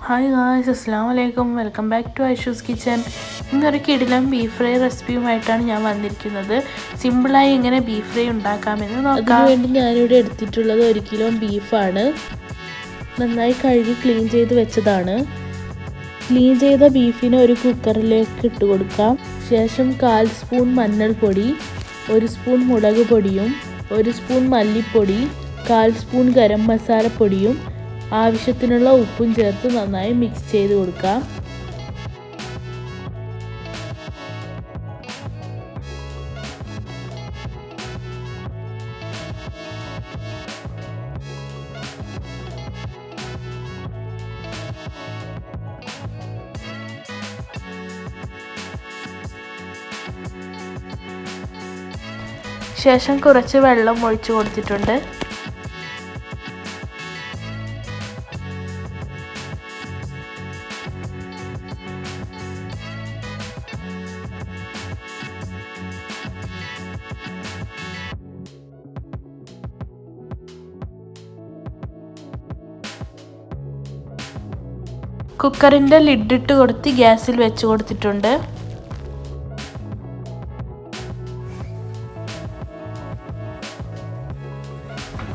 Hi guys, അസ്സലാമു അലൈക്കും. Welcome back to Aishu's kitchen. ഇന്നൊരു കിടിലൻ ബീഫ് ഫ്രൈ റെസിപ്പിയുമായിട്ടാണ് ഞാൻ വന്നിരിക്കുന്നത്. സിമ്പിളായി എങ്ങനെ ബീഫ് ഫ്രൈ ഉണ്ടാക്കാമെന്ന് നോക്കാം. അതിനുവേണ്ടി ഞാനിവിടെ എടുത്തിട്ടുള്ളത് 1 കിലോ ബീഫാണ്. നന്നായി കഴുകി ക്ലീൻ ചെയ്ത് വെച്ചതാണ്. ക്ലീൻ ചെയ്ത ബീഫിനെ ഒരു കുക്കറിലേക്ക് ഇട്ട് കൊടുക്കാം. ശേഷം 1/4 സ്പൂൺ മഞ്ഞൾപ്പൊടി, 1 സ്പൂൺ മുളക് പൊടിയും, 1 സ്പൂൺ മല്ലിപ്പൊടി, 1/4 സ്പൂൺ ഗരം മസാലപ്പൊടിയും ആവശ്യത്തിനുള്ള ഉപ്പും ചേർത്ത് നന്നായി മിക്സ് ചെയ്ത് കൊടുക്കാം. ശേഷം കുറച്ച് വെള്ളം ഒഴിച്ചു കൊടുത്തിട്ടുണ്ട്. കുക്കറിൻ്റെ ലിഡിട്ട് കൊടുത്ത് ഗ്യാസിൽ വെച്ച് കൊടുത്തിട്ടുണ്ട്.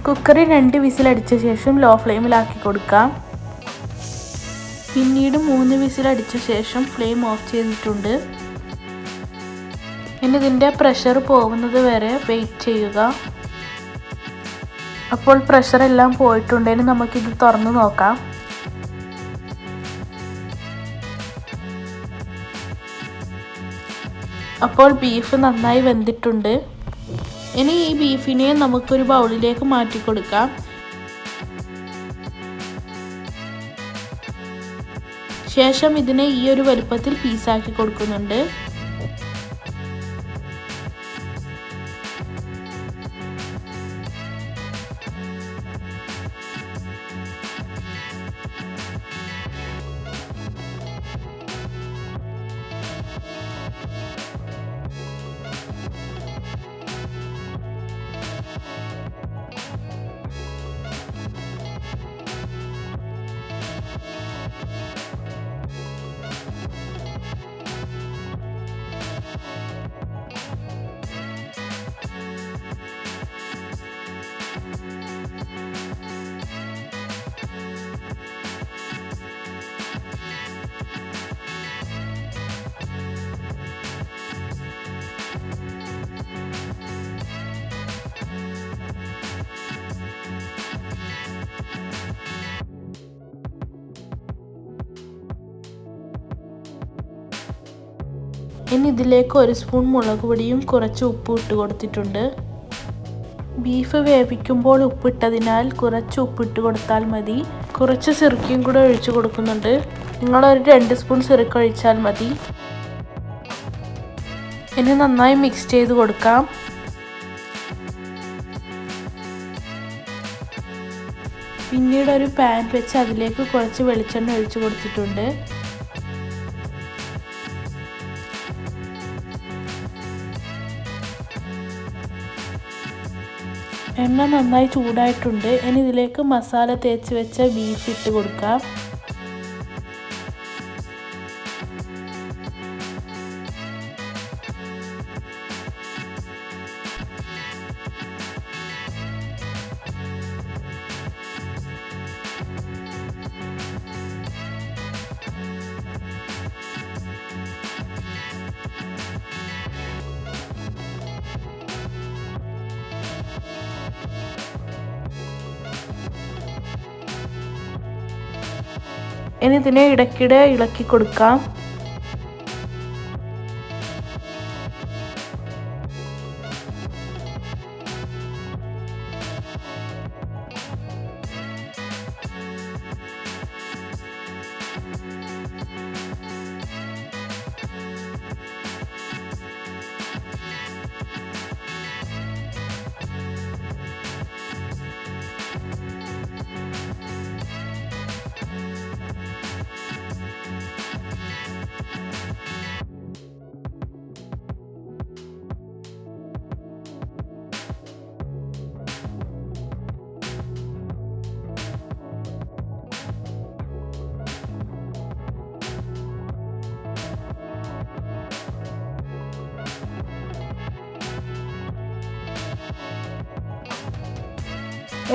കുക്കറിൽ 2 വിസിലടിച്ച ശേഷം ലോ ഫ്ലെയിമിലാക്കി കൊടുക്കാം. പിന്നീട് 3 വിസിലടിച്ച ശേഷം ഫ്ലെയിം ഓഫ് ചെയ്തിട്ടുണ്ട്. ഇനി ഇതിൻ്റെ പ്രഷർ പോകുന്നത് വരെ വെയിറ്റ് ചെയ്യുക. അപ്പോൾ പ്രഷർ എല്ലാം പോയിട്ടുണ്ടെങ്കിൽ നമുക്കിത് തുറന്ന് നോക്കാം. അപ്പോൾ ബീഫ് നന്നായി വെന്തിട്ടുണ്ട്. ഇനി ഈ ബീഫിനെ നമുക്കൊരു ബൗളിലേക്ക് മാറ്റി കൊടുക്കാം. ശേഷം ഇതിനെ ഈ ഒരു വലുപ്പത്തിൽ പീസാക്കി കൊടുക്കുന്നുണ്ട്. ഇനി ഇതിലേക്ക് 1 സ്പൂൺ മുളക് പൊടിയും കുറച്ച് ഉപ്പും ഇട്ട് കൊടുത്തിട്ടുണ്ട്. ബീഫ് വേവിക്കുമ്പോൾ ഉപ്പിട്ടതിനാൽ കുറച്ച് ഉപ്പിട്ട് കൊടുത്താൽ മതി. കുറച്ച് സിറക്കയും കൂടെ ഒഴിച്ചു കൊടുക്കുന്നുണ്ട്. നിങ്ങളൊരു 2 സ്പൂൺ സിറക്ക ഒഴിച്ചാൽ മതി. ഇനി നന്നായി മിക്സ് ചെയ്ത് കൊടുക്കാം. പിന്നീട് ഒരു പാൻ വെച്ച് അതിലേക്ക് കുറച്ച് വെളിച്ചെണ്ണ ഒഴിച്ചു കൊടുത്തിട്ടുണ്ട്. എണ്ണ നന്നായി ചൂടായിട്ടുണ്ട്. ഇനി ഇതിലേക്ക് മസാല തേച്ച് വെച്ച ബീഫ് ഇട്ട് കൊടുക്കാം. ഇനി ഇതിനെ ഇടയ്ക്കിടെ ഇളക്കി കൊടുക്കാം.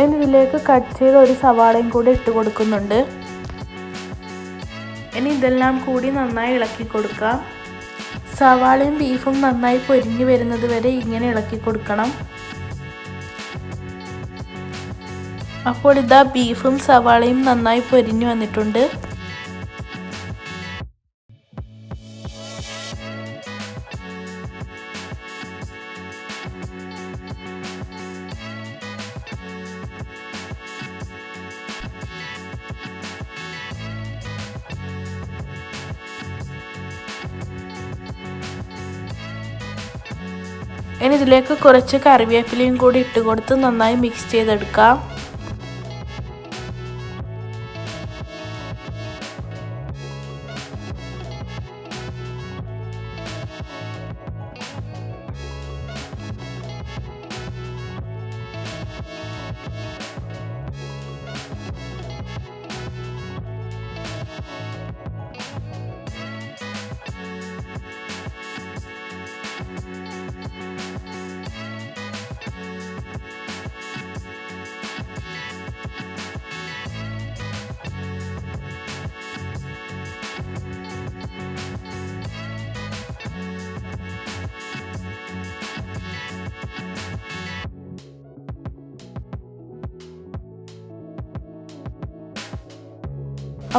ഇനി ഇതിലേക്ക് കട്ട് ചെയ്ത ഒരു സവാളയും കൂടി ഇട്ട് കൊടുക്കുന്നുണ്ട്. ഇനി ഇതെല്ലാം കൂടി നന്നായി ഇളക്കി കൊടുക്കാം. സവാളയും ബീഫും നന്നായി പൊരിഞ്ഞു വരുന്നത് വരെ ഇങ്ങനെ ഇളക്കി കൊടുക്കണം. അപ്പോൾ ഇതാ ബീഫും സവാളയും നന്നായി പൊരിഞ്ഞു വന്നിട്ടുണ്ട്. ഇനി ഇതിലേക്ക് കുറച്ച് കറിവേപ്പിലയും കൂടി ഇട്ട് കൊടുത്ത് നന്നായി മിക്സ് ചെയ്തെടുക്കാം.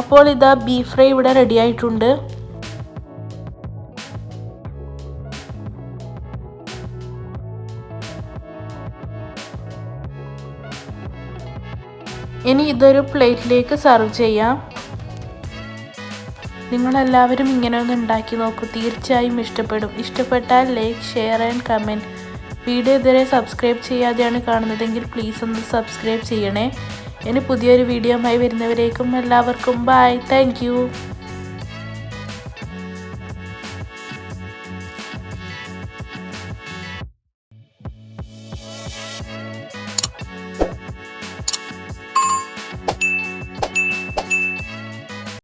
അപ്പോൾ ഇതാ ബീഫ് ഫ്രൈ ഇവിടെ റെഡി ആയിട്ടുണ്ട്. ഇനി ഇതൊരു പ്ലേറ്റിലേക്ക് സെർവ് ചെയ്യാം. നിങ്ങളെല്ലാവരും ഇങ്ങനെ ഒന്ന് ഉണ്ടാക്കി നോക്കൂ, തീർച്ചയായും ഇഷ്ടപ്പെടും. ഇഷ്ടപ്പെട്ടാൽ like, share and comment. Video ഇതുവരെ സബ്സ്ക്രൈബ് ചെയ്യാതെയാണ് കാണുന്നതെങ്കിൽ പ്ലീസ് ഒന്ന് സബ്സ്ക്രൈബ് ചെയ്യണേ. ഇനി പുതിയൊരു വീഡിയോയുമായി വരുന്നവരേക്കും എല്ലാവർക്കും ബൈ. Thank you.